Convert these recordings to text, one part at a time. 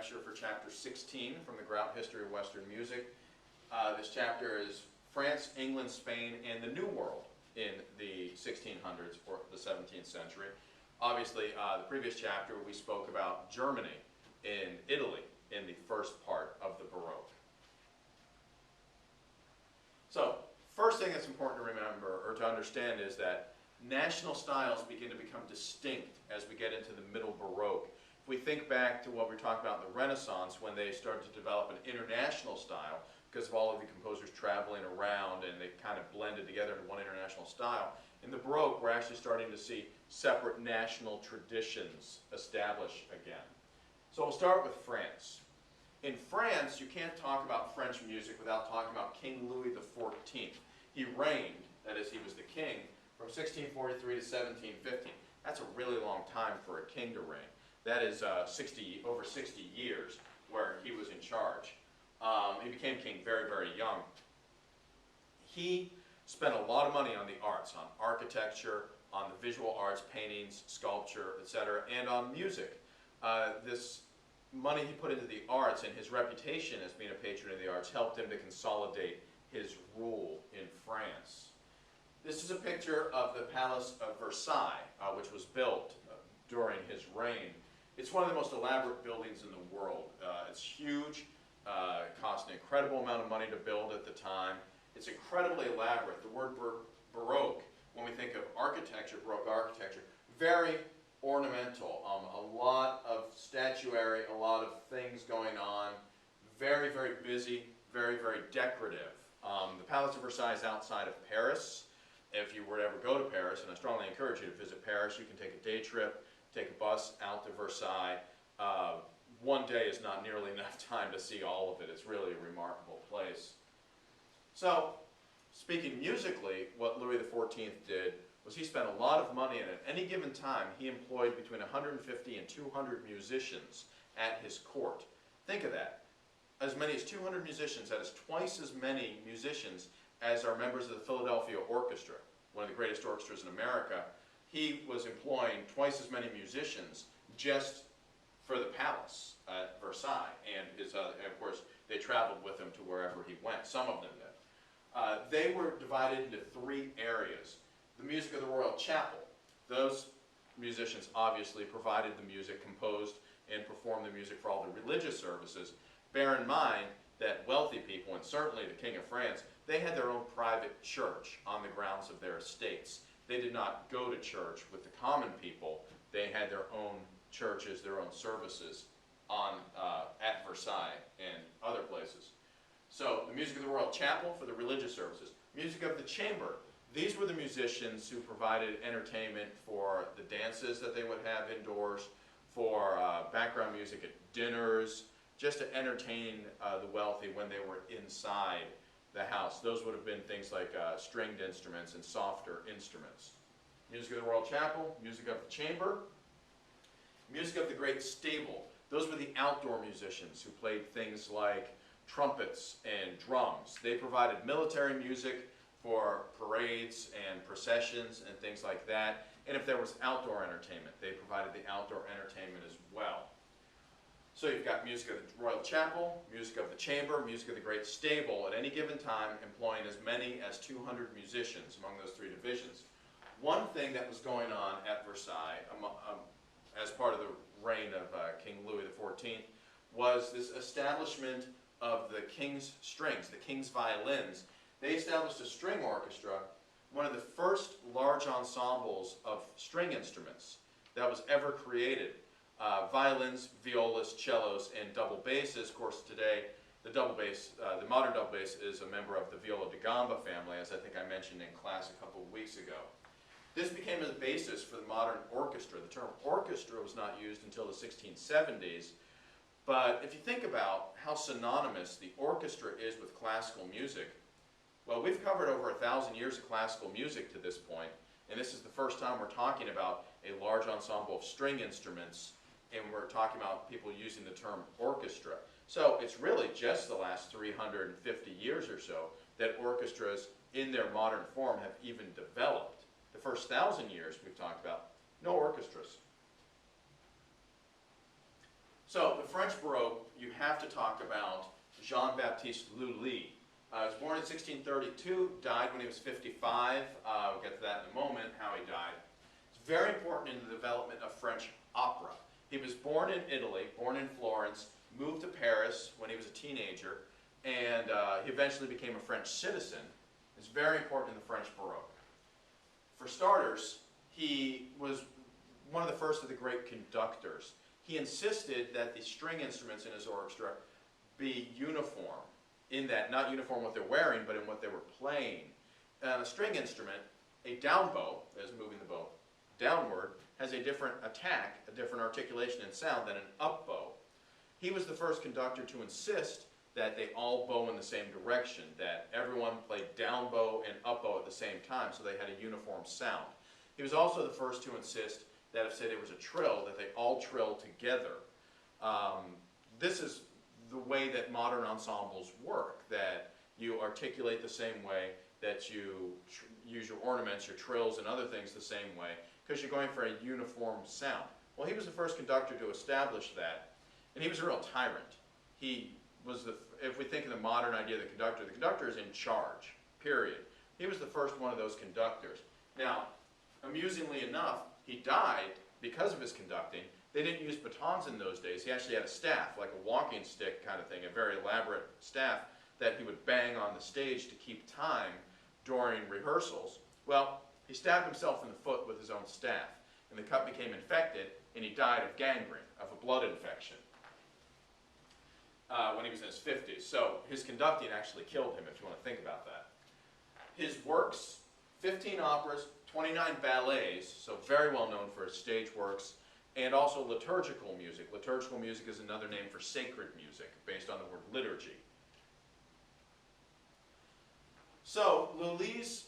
lecture for chapter 16 from the Grout History of Western Music. This chapter is France, England, Spain, and the New World in the 1600s or the 17th century. Obviously, the previous chapter we spoke about Germany and Italy in the first part of the Baroque. So, first thing that's important to remember or to understand is that national styles begin to become distinct as we get into the middle Baroque. If we think back to what we talked about in the Renaissance, when they started to develop an international style because of all of the composers traveling around and they kind of blended together into one international style, in the Baroque we're actually starting to see separate national traditions establish again. So we'll start with France. In France, you can't talk about French music without talking about King Louis XIV. He reigned, that is, he was the king, from 1643 to 1715. That's a really long time for a king to reign. That is over 60 years where he was in charge. He became king very, very young. He spent a lot of money on the arts, on architecture, on the visual arts, paintings, sculpture, etc., and on music. This money he put into the arts and his reputation as being a patron of the arts helped him to consolidate his rule in France. This is a picture of the Palace of Versailles, which was built during his reign. It's one of the most elaborate buildings in the world. It's huge. It cost an incredible amount of money to build at the time. It's incredibly elaborate. The word Baroque, when we think of architecture, Baroque architecture, very ornamental. A lot of statuary, a lot of things going on. Very, very busy, very, very decorative. The Palace of Versailles is outside of Paris. If you were to ever go to Paris, and I strongly encourage you to visit Paris, you can take a day trip, take a bus out to Versailles. One day is not nearly enough time to see all of it. It's really a remarkable place. So, speaking musically, what Louis XIV did was he spent a lot of money, and at any given time he employed between 150 and 200 musicians at his court. Think of that. As many as 200 musicians, that is twice as many musicians as are members of the Philadelphia Orchestra, one of the greatest orchestras in America. He was employing twice as many musicians just for the palace at Versailles, and of course they traveled with him to wherever he went. Some of them did. They were divided into three areas. The music of the Royal Chapel. Those musicians obviously provided the music, composed and performed the music for all the religious services. Bear in mind that wealthy people, and certainly the King of France, they had their own private church on the grounds of their estates. They did not go to church with the common people. They had their own churches, their own services at Versailles and other places. So the music of the Royal Chapel for the religious services. Music of the chamber. These were the musicians who provided entertainment for the dances that they would have indoors, for background music at dinners, just to entertain the wealthy when they were inside the house. Those would have been things like stringed instruments and softer instruments. Music of the Royal Chapel, music of the chamber, music of the great stable. Those were the outdoor musicians who played things like trumpets and drums. They provided military music for parades and processions and things like that. And if there was outdoor entertainment, they provided the outdoor entertainment as well. So you've got music of the Royal Chapel, music of the chamber, music of the great stable, at any given time employing as many as 200 musicians among those three divisions. One thing that was going on at Versailles as part of the reign of King Louis XIV was this establishment of the king's strings, the king's violins. They established a string orchestra, one of the first large ensembles of string instruments that was ever created. Violins, violas, cellos, and double basses. Of course, today the modern double bass is a member of the viola da gamba family, as I think I mentioned in class a couple of weeks ago. This became the basis for the modern orchestra. The term orchestra was not used until the 1670s, but if you think about how synonymous the orchestra is with classical music, well, we've covered over 1,000 years of classical music to this point, and this is the first time we're talking about a large ensemble of string instruments, and we're talking about people using the term orchestra. So it's really just the last 350 years or so that orchestras in their modern form have even developed. The first 1,000 years we've talked about, no orchestras. So, the French Baroque, you have to talk about Jean-Baptiste Lully. He was born in 1632, died when he was 55. We'll get to that in a moment, how he died. It's very important in the development of French opera. He was born in Italy, born in Florence, moved to Paris when he was a teenager, and he eventually became a French citizen. It's very important in the French Baroque. For starters, he was one of the first of the great conductors. He insisted that the string instruments in his orchestra be uniform, in that, not uniform what they're wearing, but in what they were playing. A string instrument, a down bow, as moving the bow downward, has a different attack, a different articulation and sound than an up bow. He was the first conductor to insist that they all bow in the same direction, that everyone played down bow and up bow at the same time, so they had a uniform sound. He was also the first to insist that if, say, there was a trill, that they all trill together. This is the way that modern ensembles work, that you articulate the same way, that you use your ornaments, your trills, and other things the same way, because you're going for a uniform sound. Well, he was the first conductor to establish that, and he was a real tyrant. He was if we think of the modern idea of the conductor is in charge, period. He was the first one of those conductors. Now, amusingly enough, he died because of his conducting. They didn't use batons in those days. He actually had a staff, like a walking stick kind of thing, a very elaborate staff that he would bang on the stage to keep time during rehearsals. Well, he stabbed himself in the foot with his own staff, and the cut became infected, and he died of gangrene, of a blood infection, when he was in his 50s. So his conducting actually killed him, if you want to think about that. His works, 15 operas, 29 ballets, so very well known for his stage works, and also liturgical music. Liturgical music is another name for sacred music, based on the word liturgy. So, Lully's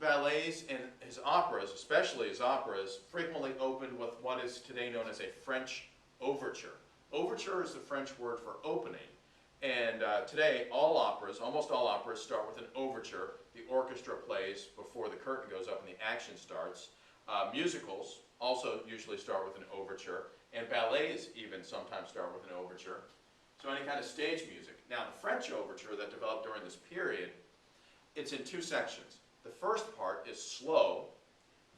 ballets and his operas, especially his operas, frequently opened with what is today known as a French overture. Overture is the French word for opening. And today, all operas, almost all operas, start with an overture. The orchestra plays before the curtain goes up and the action starts. Musicals also usually start with an overture, and ballets even sometimes start with an overture. So any kind of stage music. Now, the French overture that developed during this period, it's in two sections. The first part is slow,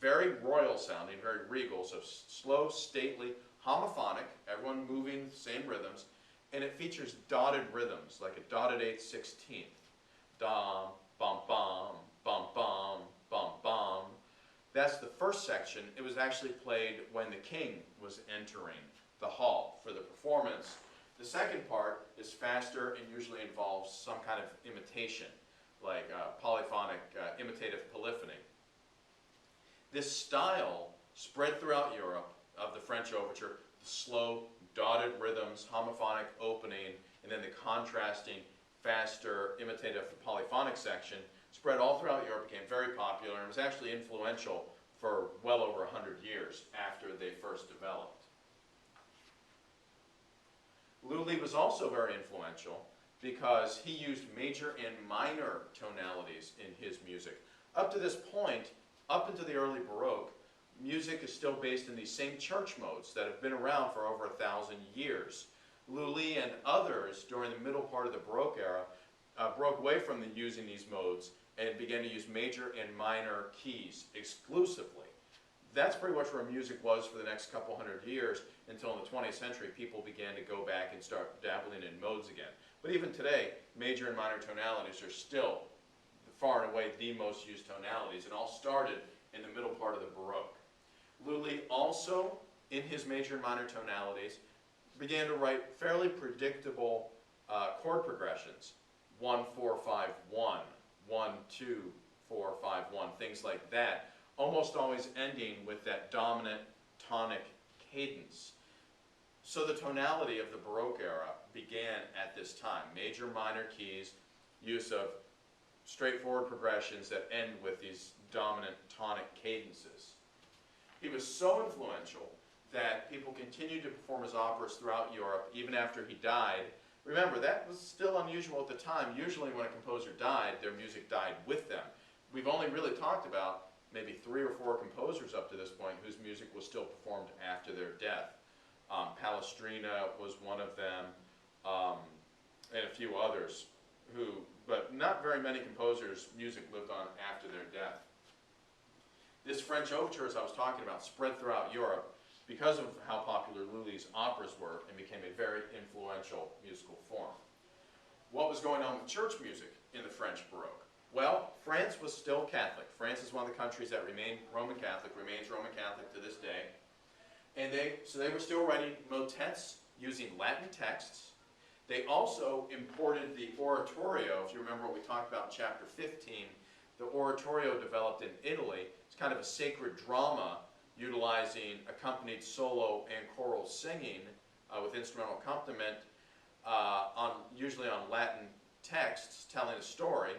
very royal sounding, very regal, so slow, stately, homophonic, everyone moving the same rhythms, and it features dotted rhythms, like a dotted 8/16. Dom, bum, bum, bum, bum, bum, bum. That's the first section. It was actually played when the king was entering the hall for the performance. The second part is faster and usually involves some kind of imitation, like polyphonic imitative polyphony. This style spread throughout Europe of the French overture, the slow, dotted rhythms, homophonic opening, and then the contrasting, faster, imitative polyphonic section, spread all throughout Europe, became very popular, and was actually influential for well over 100 years after they first developed. Lully was also very influential because he used major and minor tonalities in his music. Up to this point, up into the early Baroque, music is still based in these same church modes that have been around for over 1,000 years. Lully and others during the middle part of the Baroque era broke away from using these modes and began to use major and minor keys exclusively. That's pretty much where music was for the next couple hundred years until in the 20th century people began to go back and start dabbling in modes again. But even today, major and minor tonalities are still far and away the most used tonalities, and all started in the middle part of the Baroque. Lully also, in his major and minor tonalities, began to write fairly predictable chord progressions. 1, 4, 5, 1, 1, 2, 4, 5, 1, things like that, almost always ending with that dominant tonic cadence. So the tonality of the Baroque era began at this time. Major, minor keys, use of straightforward progressions that end with these dominant tonic cadences. He was so influential that people continued to perform his operas throughout Europe even after he died. Remember, that was still unusual at the time. Usually when a composer died, their music died with them. We've only really talked about maybe 3 or 4 composers up to this point whose music was still performed after their death. Palestrina was one of them, and a few others but not very many composers' music lived on after their death. This French overture, as I was talking about, spread throughout Europe because of how popular Lully's operas were and became a very influential musical form. What was going on with church music in the French Baroque? Well, France was still Catholic. France is one of the countries that remains Roman Catholic to this day. And so they were still writing motets using Latin texts. They also imported the oratorio. If you remember what we talked about in chapter 15, the oratorio developed in Italy. It's kind of a sacred drama utilizing accompanied solo and choral singing with instrumental accompaniment, usually on Latin texts telling a story.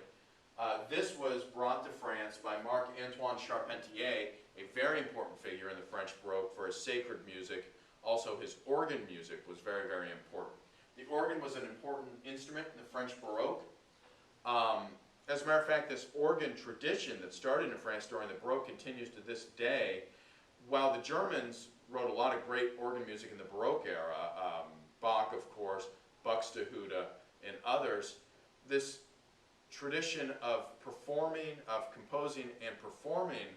This was brought to France by Marc-Antoine Charpentier, a very important figure in the French Baroque for his sacred music. Also, his organ music was very, very important. The organ was an important instrument in the French Baroque. As a matter of fact, this organ tradition that started in France during the Baroque continues to this day. While the Germans wrote a lot of great organ music in the Baroque era, Bach, of course, Buxtehude, and others, this tradition of composing and performing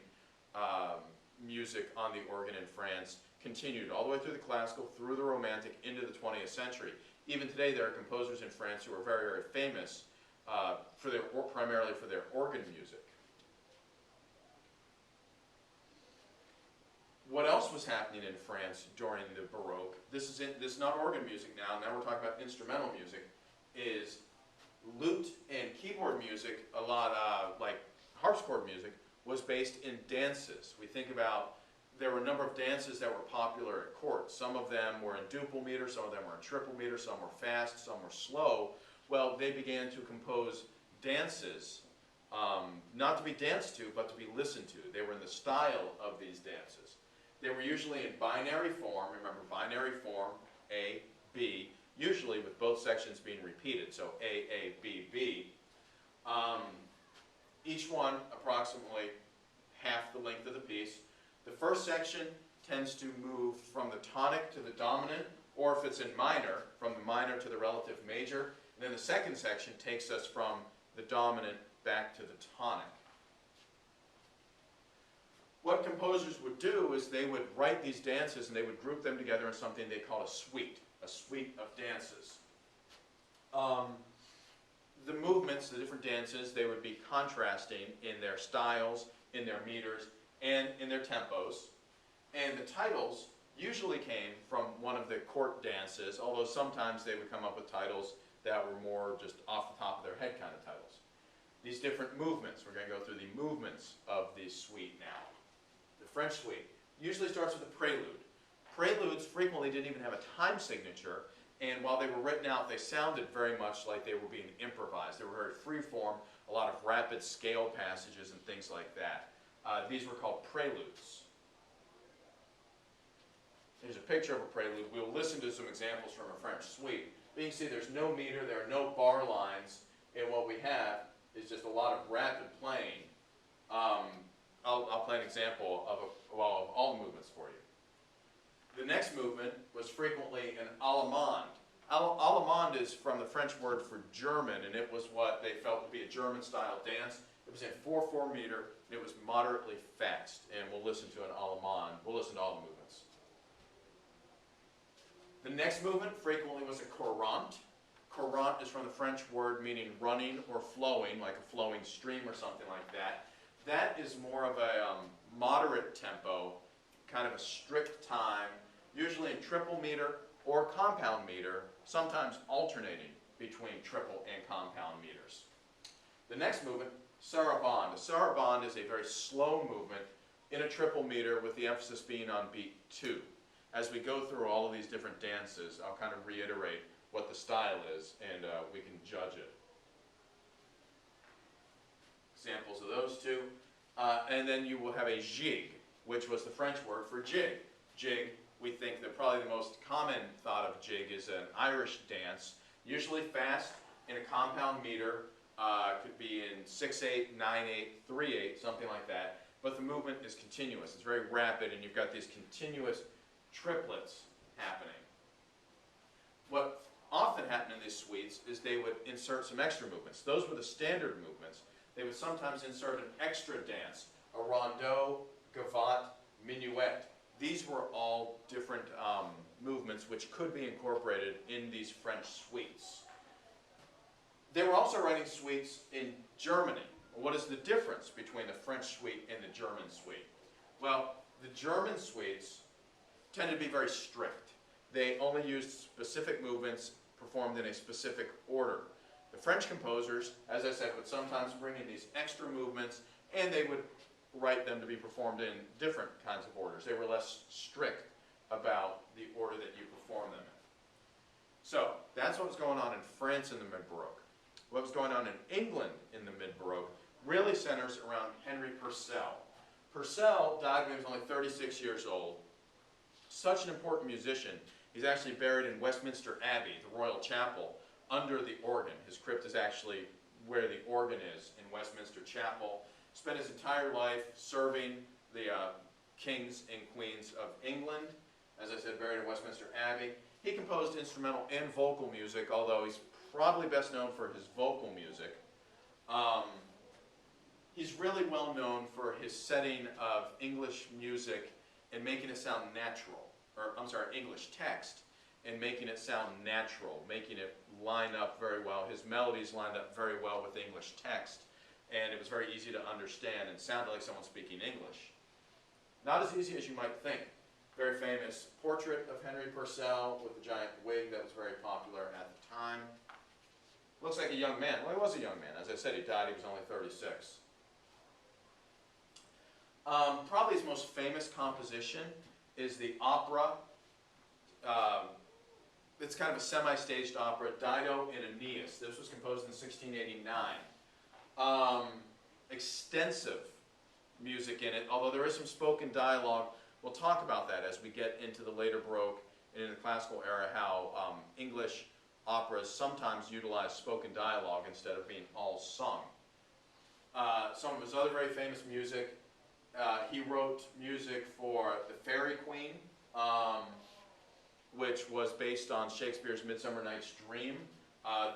music on the organ in France continued all the way through the classical, through the Romantic, into the 20th century. Even today, there are composers in France who are very, very famous primarily for their organ music. What else was happening in France during the Baroque? This is not organ music now. Now we're talking about instrumental music. Is lute and keyboard music, a lot like harpsichord music, was based in dances. We think about there were a number of dances that were popular at court. Some of them were in duple meter, some of them were in triple meter, some were fast, some were slow. Well, they began to compose dances, not to be danced to, but to be listened to. They were in the style of these dances. They were usually in binary form. Remember, binary form, A, B, usually with both sections being repeated, so A, A, B, B. Each one approximately half the length of the piece. The first section tends to move from the tonic to the dominant, or if it's in minor, from the minor to the relative major. And then the second section takes us from the dominant back to the tonic. What composers would do is they would write these dances and they would group them together in something they call a suite of dances. The movements, the different dances, they would be contrasting in their styles, in their meters, and in their tempos. And the titles usually came from one of the court dances, although sometimes they would come up with titles that were more just off the top of their head kind of titles. These different movements, we're going to go through the movements of the suite now. The French suite usually starts with a prelude. Preludes frequently didn't even have a time signature, and while they were written out, they sounded very much like they were being improvised. They were very free-form, a lot of rapid scale passages and things like that. These were called preludes. Here's a picture of a prelude. We'll listen to some examples from a French suite. But you can see there's no meter, there are no bar lines, and what we have is just a lot of rapid playing. I'll play an example of all the movements for you. The next movement was frequently an allemande. Allemande is from the French word for German, and it was what they felt would be a German-style dance. It was in 4/4 meter, and it was moderately fast. And we'll listen to an allemande. We'll listen to all the movements. The next movement frequently was a courant. Courant is from the French word meaning running or flowing, like a flowing stream or something like that. That is more of a moderate tempo, kind of a strict time, usually in triple meter or compound meter, sometimes alternating between triple and compound meters. The next movement, sarabande. A sarabande is a very slow movement in a triple meter with the emphasis being on beat 2. As we go through all of these different dances, I'll kind of reiterate what the style is, and we can judge it. Examples of those two. And then you will have a jig, which was the French word for jig. Jig, we think that probably the most common thought of jig is an Irish dance, usually fast in a compound meter, could be in 6/8, 9/8, 3/8, something like that. But the movement is continuous. It's very rapid, and you've got these continuous triplets happening. What often happened in these suites is they would insert some extra movements. Those were the standard movements. They would sometimes insert an extra dance, a rondeau, gavotte, minuet. These were all different movements which could be incorporated in these French suites. They were also writing suites in Germany. What is the difference between the French suite and the German suite? Well, the German suites tended to be very strict. They only used specific movements performed in a specific order. The French composers, as I said, would sometimes bring in these extra movements, and they would write them to be performed in different kinds of orders. They were less strict about the order that you perform them in. So, that's what was going on in France in the mid-Baroque. What was going on in England in the mid-Baroque really centers around Henry Purcell. Purcell died when he was only 36 years old. Such an important musician. He's actually buried in Westminster Abbey, the Royal Chapel, under the organ. His crypt is actually where the organ is in Westminster Chapel. Spent his entire life serving the kings and queens of England. As I said, buried in Westminster Abbey. He composed instrumental and vocal music, although he's probably best known for his vocal music. He's really well known for his setting of English music and making it sound natural. English text, and making it sound natural, making it line up very well. His melodies lined up very well with English text, and it was very easy to understand and sounded like someone speaking English. Not as easy as you might think. Very famous portrait of Henry Purcell with the giant wig that was very popular at the time. Looks like a young man. Well, he was a young man. As I said, he died, he was only 36. Probably his most famous composition is the opera. It's kind of a semi-staged opera, Dido and Aeneas. This was composed in 1689. Extensive music in it, although there is some spoken dialogue. We'll talk about that as we get into the later Baroque and in the classical era, how English operas sometimes utilize spoken dialogue instead of being all sung. Some of his other very famous music, he wrote music for The Fairy Queen, which was based on Shakespeare's Midsummer Night's Dream.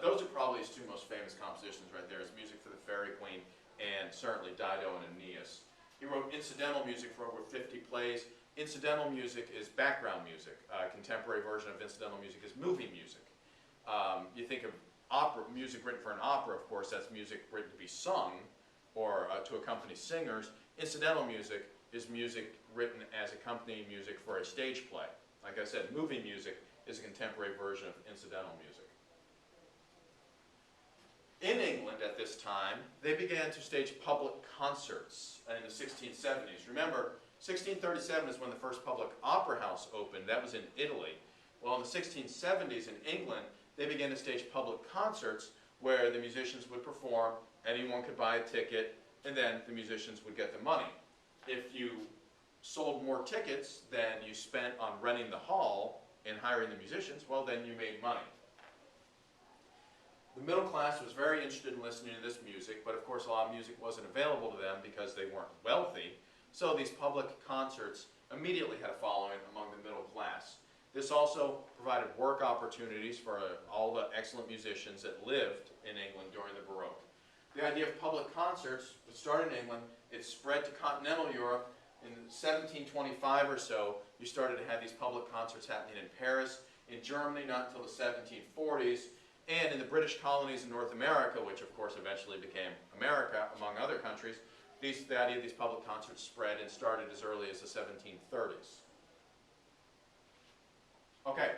Those are probably his two most famous compositions right there, his music for The Fairy Queen and certainly Dido and Aeneas. He wrote incidental music for over 50 plays. Incidental music is background music. A contemporary version of incidental music is movie music. You think of opera, music written for an opera, of course, that's music written to be sung or to accompany singers. Incidental music is music written as accompanying music for a stage play. Like I said, movie music is a contemporary version of incidental music. In England at this time, they began to stage public concerts in the 1670s. Remember, 1637 is when the first public opera house opened. That was in Italy. Well, in the 1670s in England, they began to stage public concerts where the musicians would perform, anyone could buy a ticket, and then the musicians would get the money. If you sold more tickets than you spent on renting the hall and hiring the musicians, well, then you made money. The middle class was very interested in listening to this music, but of course a lot of music wasn't available to them because they weren't wealthy. So these public concerts immediately had a following among the middle class. This also provided work opportunities for all the excellent musicians that lived in England during the Baroque. The idea of public concerts started in England. It spread to continental Europe. In 1725 or so, you started to have these public concerts happening in Paris, in Germany, not until the 1740s, and in the British colonies in North America, which of course eventually became America, among other countries. The idea of these public concerts spread and started as early as the 1730s. Okay,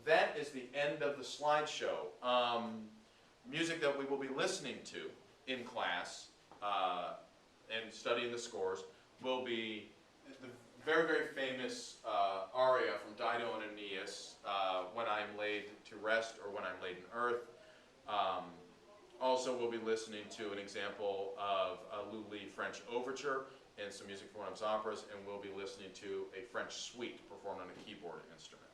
that is the end of the slideshow. Music that we will be listening to in class and studying the scores will be the very, very famous aria from Dido and Aeneas, When I Am Laid to Rest or When I'm Laid in Earth. Also, we'll be listening to an example of a Lully French overture and some music from one of his operas, and we'll be listening to a French suite performed on a keyboard instrument.